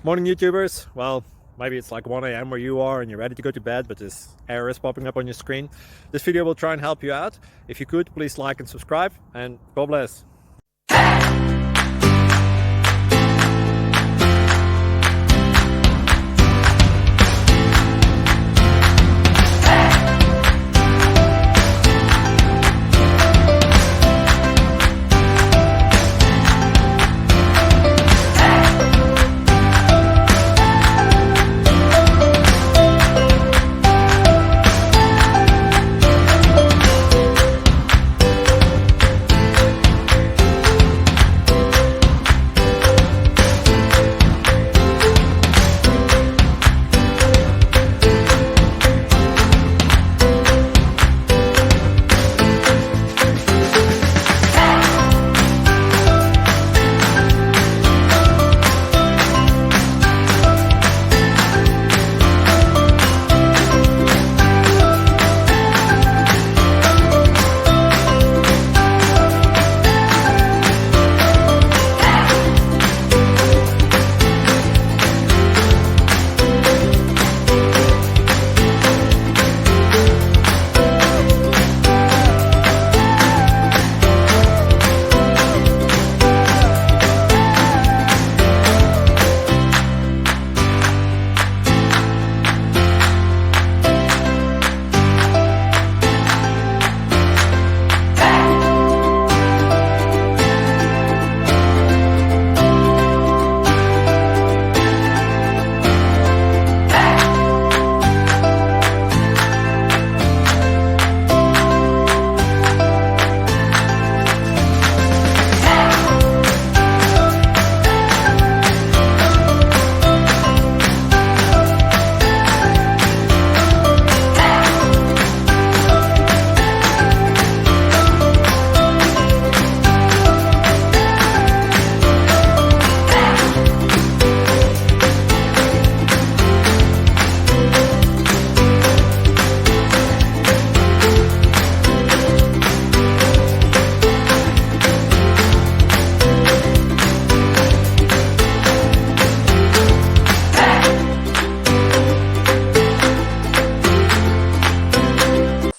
Morning YouTubers. Well, maybe it's like 1 a.m. where you are and you're ready to go to bed, but this error is popping up on your screen. This video will try and help you out. If you could, please like and subscribe, and God bless.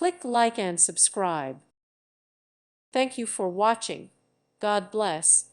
Click like and subscribe. Thank you for watching. God bless.